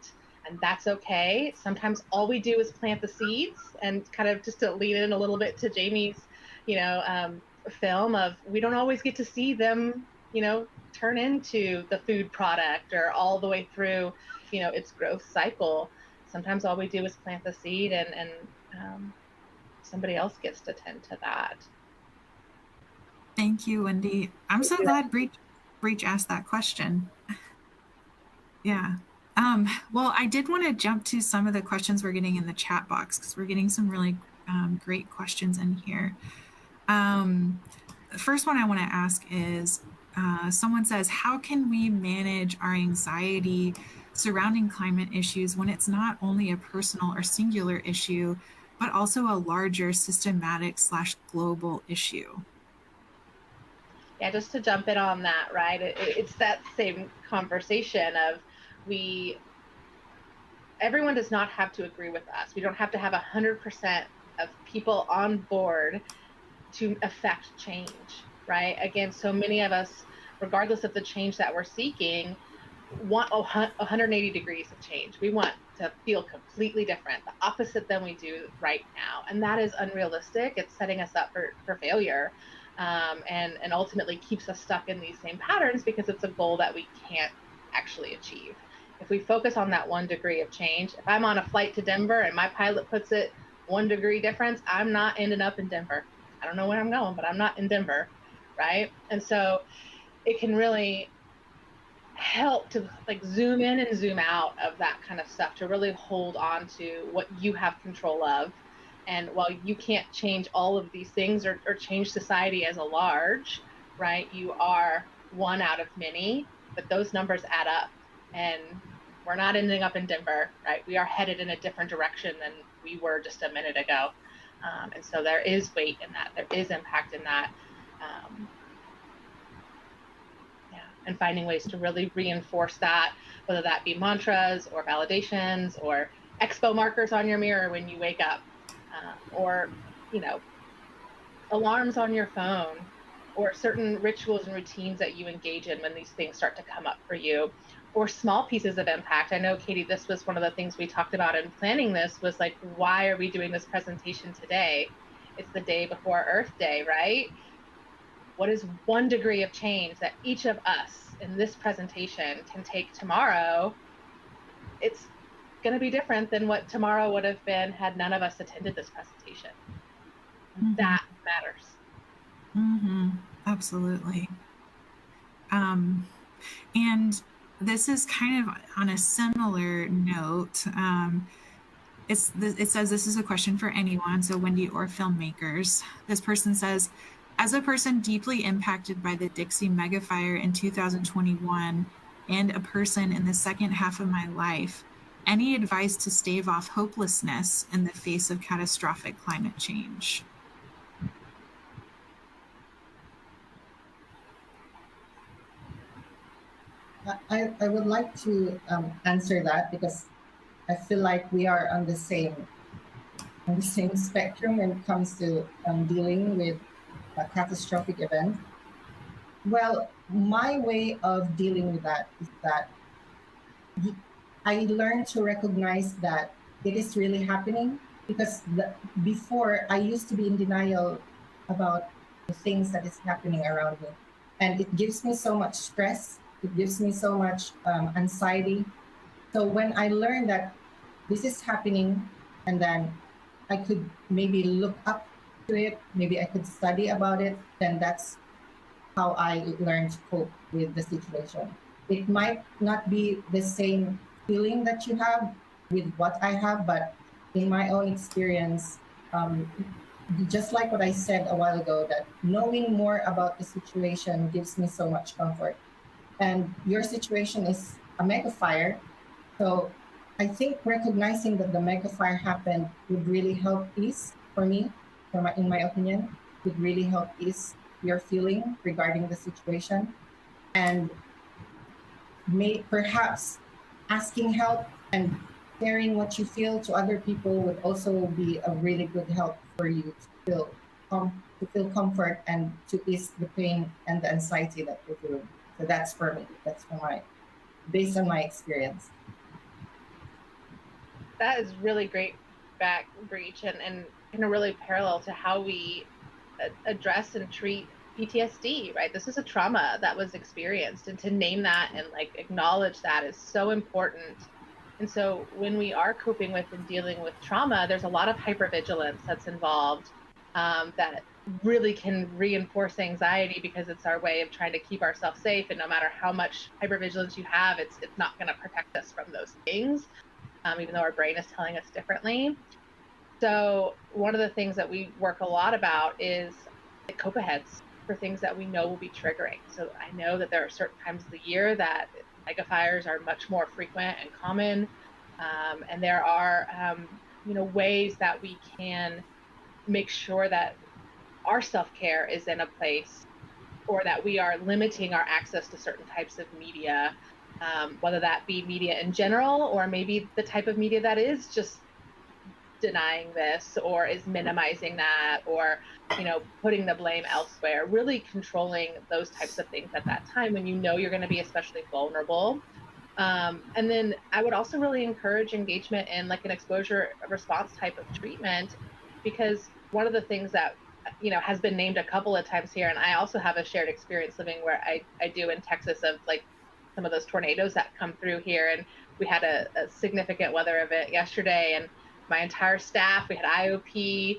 And that's okay. Sometimes all we do is plant the seeds, and kind of just to lean in a little bit to Jamie's, film of, we don't always get to see them, turn into the food product or all the way through, its growth cycle. Sometimes all we do is plant the seed, and somebody else gets to tend to that. Thank you, Wendy. I'm so glad Breach asked that question. Yeah. Well, I did want to jump to some of the questions we're getting in the chat box, because we're getting some really great questions in here. The first one I want to ask is, someone says, how can we manage our anxiety surrounding climate issues when it's not only a personal or singular issue, but also a larger systematic/global issue? Yeah, just to jump in on that, right? It's that same conversation of everyone does not have to agree with us. We don't have to have 100% of people on board to affect change, right? Again, so many of us, regardless of the change that we're seeking, want 180 degrees of change. We want to feel completely different, the opposite than we do right now. And that is unrealistic. It's setting us up for failure. And ultimately keeps us stuck in these same patterns, because it's a goal that we can't actually achieve. If we focus on that 1 degree of change, if I'm on a flight to Denver and my pilot puts it 1 degree difference, I'm not ending up in Denver. I don't know where I'm going, but I'm not in Denver, right? And so it can really help to like zoom in and zoom out of that kind of stuff, to really hold on to what you have control of. And while you can't change all of these things or change society as a large, right, you are one out of many, but those numbers add up, and we're not ending up in Denver, right? We are headed in a different direction than we were just a minute ago. And so there is weight in that, there is impact in that. And finding ways to really reinforce that, whether that be mantras or validations or expo markers on your mirror when you wake up, or, you know, alarms on your phone, or certain rituals and routines that you engage in when these things start to come up for you, or small pieces of impact. I know, Katie, this was one of the things we talked about in planning this, was like, why are we doing this presentation today? It's the day before Earth Day, right? What is 1 degree of change that each of us in this presentation can take tomorrow? It's going to be different than what tomorrow would have been had none of us attended this presentation. Mm-hmm. That matters. Mm-hmm. Absolutely. And this is kind of on a similar note. It says this is a question for anyone, so Wendy or filmmakers. This person says, as a person deeply impacted by the Dixie megafire in 2021 and a person in the second half of my life, any advice to stave off hopelessness in the face of catastrophic climate change? I would like to answer that, because I feel like we are on the same spectrum when it comes to dealing with a catastrophic event. Well, my way of dealing with that is that I learned to recognize that it is really happening, because before I used to be in denial about the things that is happening around me, and it gives me so much stress. It gives me so much anxiety. So when I learned that this is happening, and then I could maybe look up to it, maybe I could study about it, then that's how I learned to cope with the situation. It might not be the same feeling that you have with what I have, but in my own experience, just like what I said a while ago, that knowing more about the situation gives me so much comfort. And your situation is a mega fire. So I think recognizing that the mega fire happened would really help ease, for me, in my opinion, would really help ease your feeling regarding the situation. And perhaps asking help and sharing what you feel to other people would also be a really good help for you to feel comfort and to ease the pain and the anxiety that you're feeling. So that's for me. That's based on my experience. That is really great back, Breach, and kind of really parallel to how we address and treat PTSD, right? This is a trauma that was experienced, and to name that and like acknowledge that is so important. And so when we are coping with and dealing with trauma, there's a lot of hypervigilance that's involved, that really can reinforce anxiety, because it's our way of trying to keep ourselves safe. And no matter how much hypervigilance you have, it's not going to protect us from those things, even though our brain is telling us differently. So one of the things that we work a lot about is cope aheads for things that we know will be triggering. So I know that there are certain times of the year that mega fires are much more frequent and common, and there are ways that we can make sure that our self-care is in a place, or that we are limiting our access to certain types of media, whether that be media in general, or maybe the type of media that is just denying this or is minimizing that, or putting the blame elsewhere. Really controlling those types of things at that time when you know you're going to be especially vulnerable. And then I would also really encourage engagement in like an exposure response type of treatment, because one of the things that has been named a couple of times here, and I also have a shared experience living where I do in Texas, of like some of those tornadoes that come through here. And we had a significant weather event yesterday, and my entire staff, we had IOP,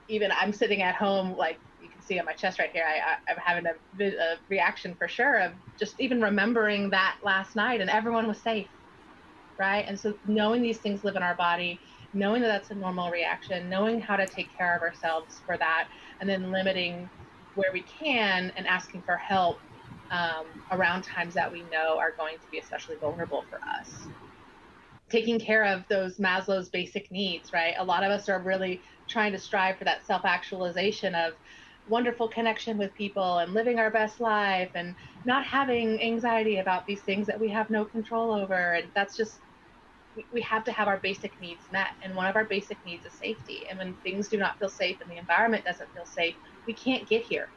even I'm sitting at home, like you can see on my chest right here, I'm having a reaction for sure of just even remembering that last night and everyone was safe, right? And so knowing these things live in our body, knowing that that's a normal reaction, knowing how to take care of ourselves for that, and then limiting where we can and asking for help around times that we know are going to be especially vulnerable for us. Taking care of those Maslow's basic needs, right? A lot of us are really trying to strive for that self-actualization of wonderful connection with people and living our best life and not having anxiety about these things that we have no control over. And that's just, we have to have our basic needs met. And one of our basic needs is safety. And when things do not feel safe and the environment doesn't feel safe, we can't get here.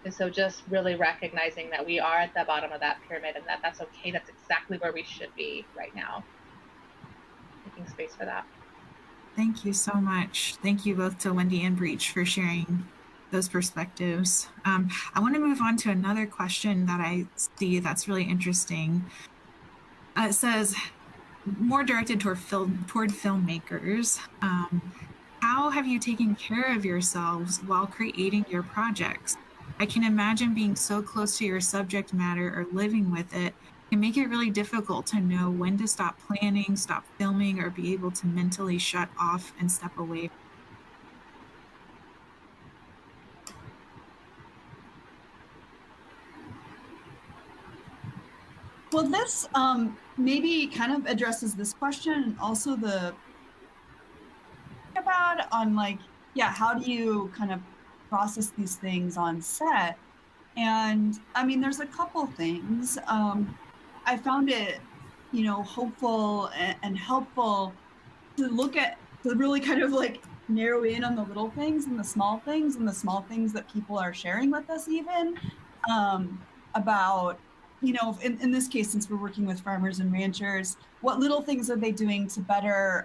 And so just really recognizing that we are at the bottom of that pyramid and that that's okay. That's exactly where we should be right now. Making space for that. Thank you so much. Thank you both to Wendy and Breach for sharing those perspectives. I want to move on to another question that I see that's really interesting. It says, more directed toward filmmakers. How have you taken care of yourselves while creating your projects? I can imagine being so close to your subject matter or living with it can make it really difficult to know when to stop planning, stop filming, or be able to mentally shut off and step away. Well, this maybe kind of addresses this question and also the about on like, yeah, how do you kind of process these things on set? And I mean, there's a couple things. I found it, you know, hopeful and helpful to look at, to really kind of like narrow in on the little things and the small things that people are sharing with us even about, you know, in this case, since we're working with farmers and ranchers, what little things are they doing to better,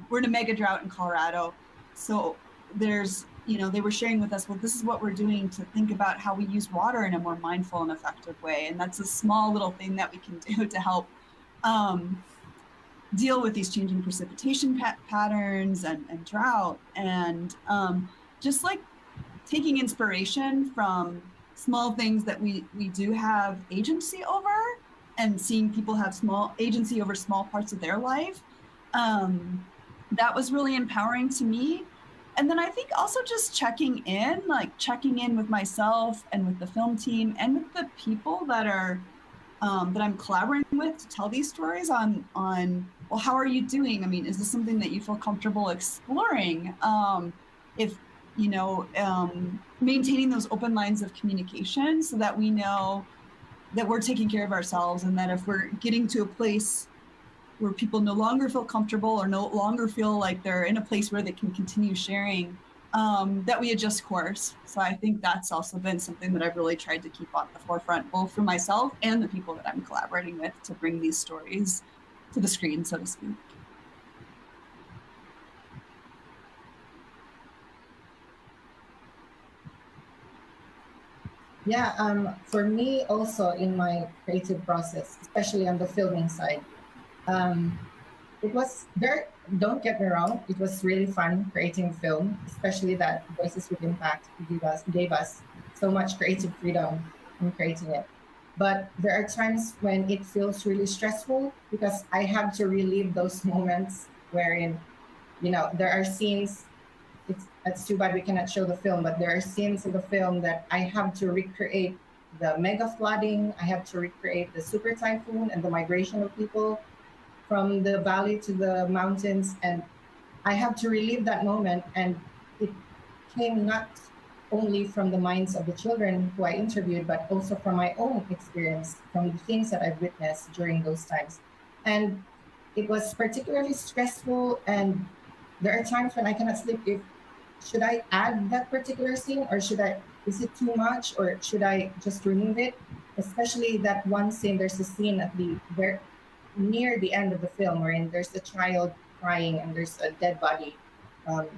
we're in a mega drought in Colorado. So there's, you know, they were sharing with us, well, this is what we're doing to think about how we use water in a more mindful and effective way. And that's a small little thing that we can do to help deal with these changing precipitation patterns and drought. And just like taking inspiration from small things that we do have agency over and seeing people have small agency over small parts of their life. That was really empowering to me. And then I think also just checking in with myself and with the film team and with the people that are that I'm collaborating with to tell these stories on, well, how are you doing? I mean, is this something that you feel comfortable exploring? If, you know, maintaining those open lines of communication so that we know that we're taking care of ourselves and that if we're getting to a place where people no longer feel comfortable or no longer feel like they're in a place where they can continue sharing, that we adjust course. So I think that's also been something that I've really tried to keep on the forefront, both for myself and the people that I'm collaborating with to bring these stories to the screen, so to speak. Yeah, for me also in my creative process, especially on the filming side, it was very, don't get me wrong, it was really fun creating film, especially that Voices with Impact gave us so much creative freedom in creating it. But there are times when it feels really stressful because I have to relive those moments wherein, you know, there are scenes, it's too bad we cannot show the film, but there are scenes in the film that I have to recreate the mega flooding, I have to recreate the super typhoon and the migration of people from the valley to the mountains. And I have to relive that moment. And it came not only from the minds of the children who I interviewed, but also from my own experience, from the things that I've witnessed during those times. And it was particularly stressful. And there are times when I cannot sleep. Should I add that particular scene or is it too much or should I just remove it? Especially that one scene, there's a scene at near the end of the film wherein there's a child crying and there's a dead body on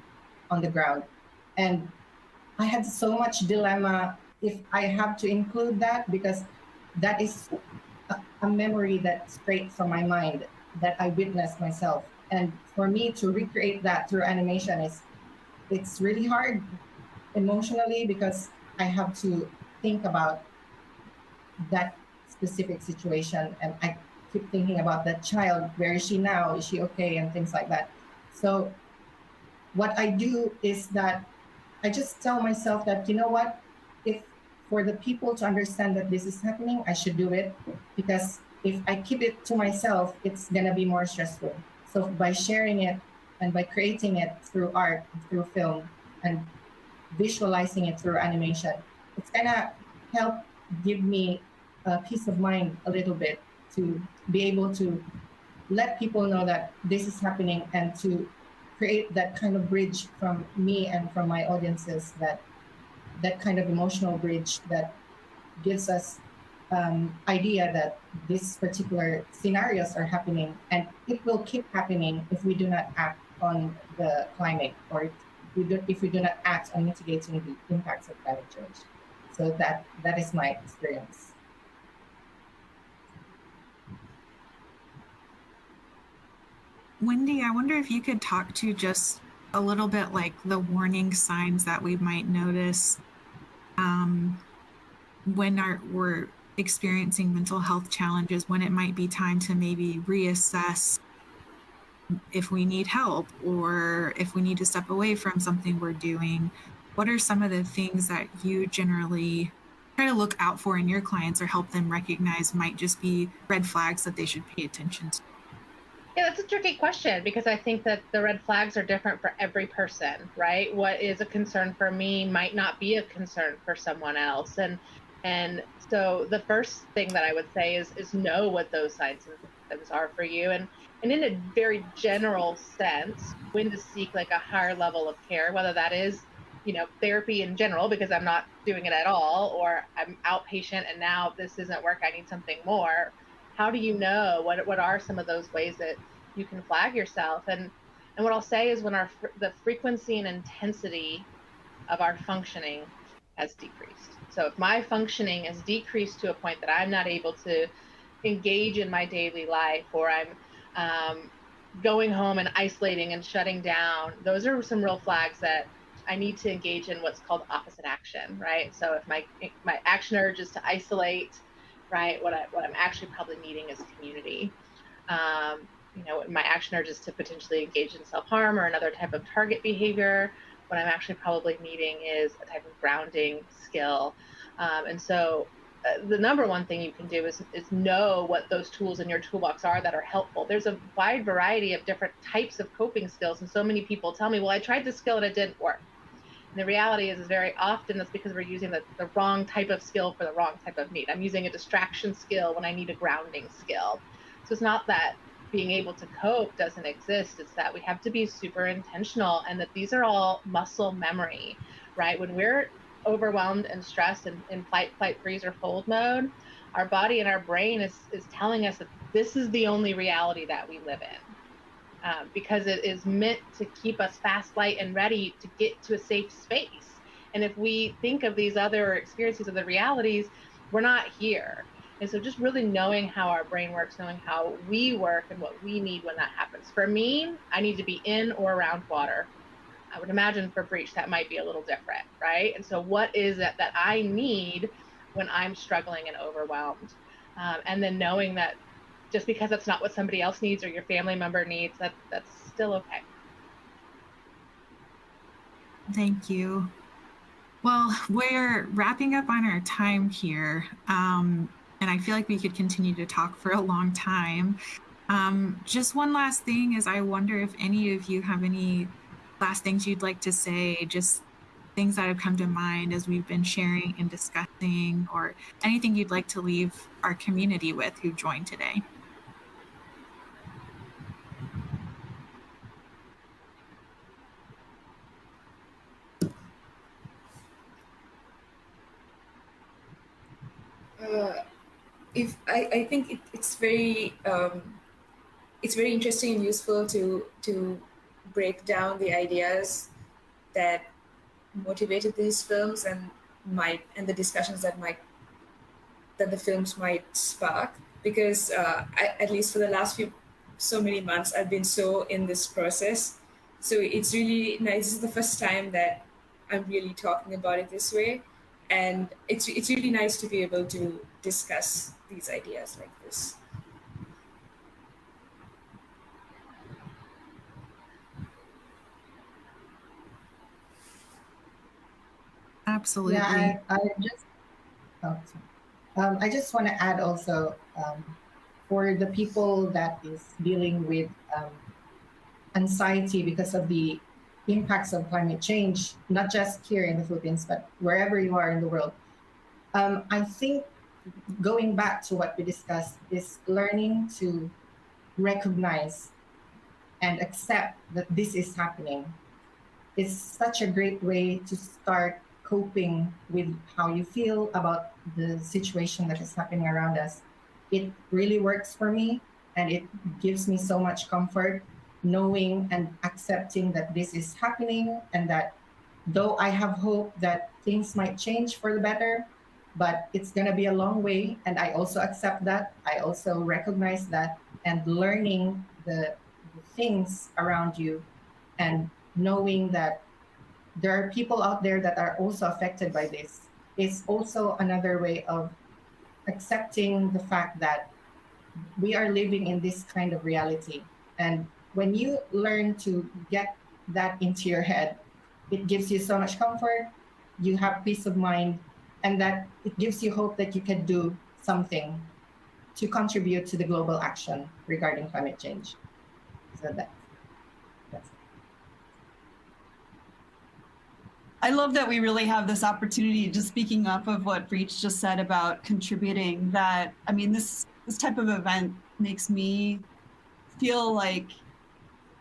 the ground. And I had so much dilemma if I have to include that because that is a memory that's straight from my mind that I witnessed myself. And for me to recreate that through animation it's really hard emotionally because I have to think about that specific situation, and I keep thinking about that child. Where is she now? Is she okay? And things like that. So what I do is that I just tell myself that, you know what, if for the people to understand that this is happening, I should do it, because if I keep it to myself, it's gonna be more stressful. So by sharing it and by creating it through art, through film, and visualizing it through animation, it's gonna help give me a peace of mind a little bit, to be able to let people know that this is happening, and to create that kind of bridge from me and from my audiences, that kind of emotional bridge that gives us idea that these particular scenarios are happening, and it will keep happening if we do not act on the climate, or if we do not act on mitigating the impacts of climate change. So that is my experience. Wendy, I wonder if you could talk to just a little bit like the warning signs that we might notice when we're experiencing mental health challenges, when it might be time to maybe reassess if we need help or if we need to step away from something we're doing. What are some of the things that you generally try to look out for in your clients or help them recognize might just be red flags that they should pay attention to? Yeah, that's a tricky question, because I think that the red flags are different for every person, right? What is a concern for me might not be a concern for someone else. And so the first thing that I would say is know what those signs and symptoms are for you. And in a very general sense, when to seek like a higher level of care, whether that is, therapy in general, because I'm not doing it at all, or I'm outpatient and now this isn't work, I need something more. How do you know what are some of those ways that you can flag yourself? And what I'll say is when the frequency and intensity of our functioning has decreased. So if my functioning has decreased to a point that I'm not able to engage in my daily life, or I'm going home and isolating and shutting down, those are some real flags that I need to engage in what's called opposite action, right? So if my action urge is to isolate, right, what I'm actually probably needing is community. My action urge is to potentially engage in self-harm or another type of target behavior. What I'm actually probably needing is a type of grounding skill. And so the number one thing you can do is know what those tools in your toolbox are that are helpful. There's a wide variety of different types of coping skills. And so many people tell me, well, I tried this skill and it didn't work. And the reality is very often that's because we're using the wrong type of skill for the wrong type of need. I'm using a distraction skill when I need a grounding skill. So it's not that being able to cope doesn't exist. It's that we have to be super intentional, and that these are all muscle memory, right? When we're overwhelmed and stressed and in fight, flight, freeze, or fold mode, our body and our brain is telling us that this is the only reality that we live in. Because it is meant to keep us fast, light, and ready to get to a safe space. And if we think of these other experiences of the realities, we're not here. And so just really knowing how our brain works, knowing how we work and what we need when that happens. For me, I need to be in or around water. I would imagine for Breach that might be a little different, right? And so what is it that I need when I'm struggling and overwhelmed? And then knowing that just because that's not what somebody else needs or your family member needs, that's still okay. Thank you. Well, we're wrapping up on our time here, and I feel like we could continue to talk for a long time. Just one last thing is I wonder if any of you have any last things you'd like to say, just things that have come to mind as we've been sharing and discussing, or anything you'd like to leave our community with who joined today. I think it's very interesting and useful to break down the ideas that motivated these films and the discussions that the films might spark, because at least for the last so many months I've been so in this process, so it's really nice. This is the first time that I'm really talking about it this way, And it's really nice to be able to discuss these ideas like this. Absolutely. Yeah, I just want to add also, for the people that is dealing with anxiety because of the impacts of climate change, not just here in the Philippines, but wherever you are in the world. I think going back to what we discussed is learning to recognize and accept that this is happening. It's such a great way to start coping with how you feel about the situation that is happening around us. It really works for me, and it gives me so much comfort knowing and accepting that this is happening, and that though I have hope that things might change for the better, but it's going to be a long way. And I also accept that. I also recognize that, and learning the things around you and knowing that there are people out there that are also affected by this is also another way of accepting the fact that we are living in this kind of reality. And when you learn to get that into your head, it gives you so much comfort, you have peace of mind, and that it gives you hope that you can do something to contribute to the global action regarding climate change. So that's I love that we really have this opportunity, just speaking off of what Breach just said about contributing, that, I mean, this type of event makes me feel like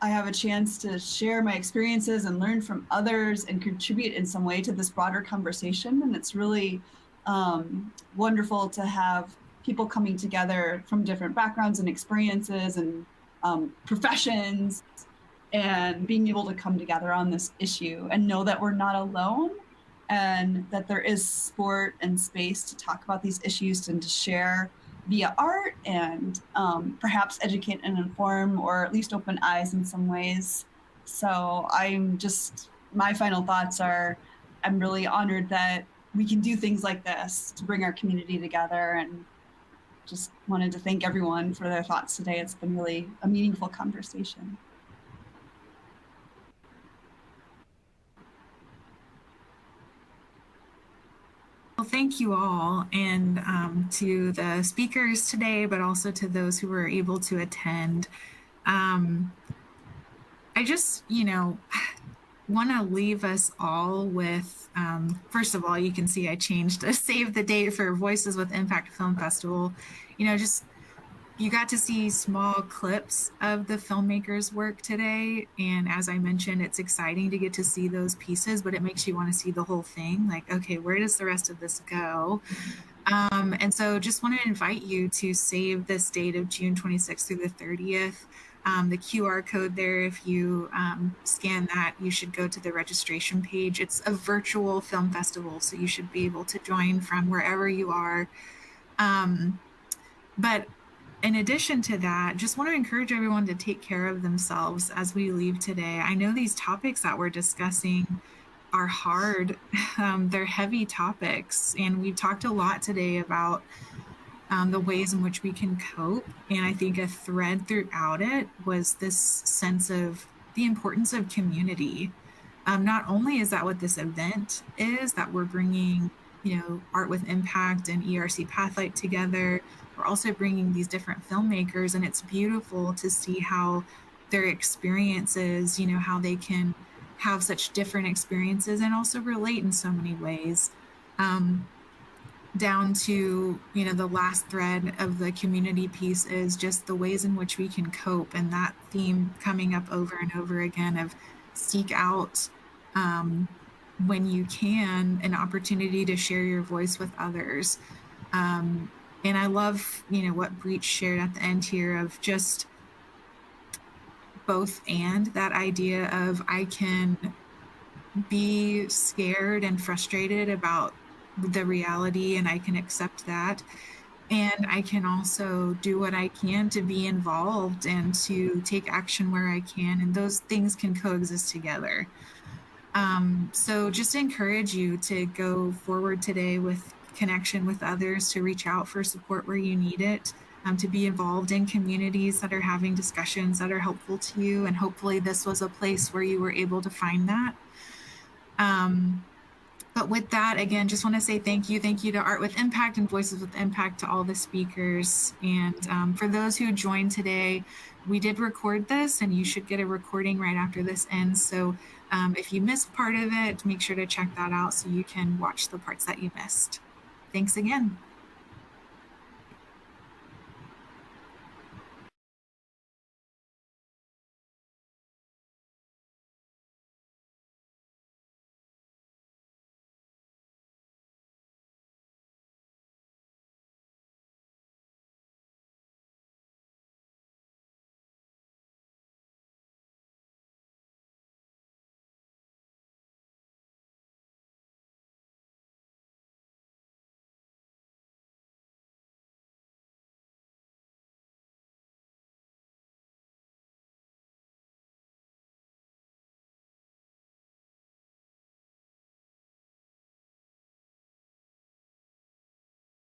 I have a chance to share my experiences and learn from others and contribute in some way to this broader conversation. And it's really wonderful to have people coming together from different backgrounds and experiences and professions, and being able to come together on this issue and know that we're not alone, and that there is sport and space to talk about these issues and to share via art and perhaps educate and inform, or at least open eyes in some ways. So my final thoughts are, I'm really honored that we can do things like this to bring our community together, and just wanted to thank everyone for their thoughts today. It's been really a meaningful conversation. Well, thank you all, and to the speakers today, but also to those who were able to attend. I just, want to leave us all with, first of all, you can see I changed to save the date for Voices with Impact Film Festival. You got to see small clips of the filmmakers' work today. And as I mentioned, it's exciting to get to see those pieces, but it makes you want to see the whole thing. Like, okay, where does the rest of this go? And so just want to invite you to save this date of June 26th through the 30th. The QR code there, if you scan that, you should go to the registration page. It's a virtual film festival, so you should be able to join from wherever you are. But in addition to that, just want to encourage everyone to take care of themselves as we leave today. I know these topics that we're discussing are hard. They're heavy topics, and we've talked a lot today about the ways in which we can cope. And I think a thread throughout it was this sense of the importance of community. Not only is that what this event is, that we're bringing, Art with Impact and ERC Pathlight together, we're also bringing these different filmmakers, and it's beautiful to see how their experiences, how they can have such different experiences and also relate in so many ways. Down to, the last thread of the community piece is just the ways in which we can cope, and that theme coming up over and over again of seek out, when you can, an opportunity to share your voice with others. And I love, what Breach shared at the end here of just both, and that idea of I can be scared and frustrated about the reality, and I can accept that. And I can also do what I can to be involved and to take action where I can. And those things can coexist together. So just encourage you to go forward today with connection with others, to reach out for support where you need it, to be involved in communities that are having discussions that are helpful to you. And hopefully this was a place where you were able to find that. But with that, again, just want to say thank you. Thank you to Art with Impact and Voices with Impact, to all the speakers. And for those who joined today, we did record this, and you should get a recording right after this ends. So if you missed part of it, make sure to check that out so you can watch the parts that you missed. Thanks again.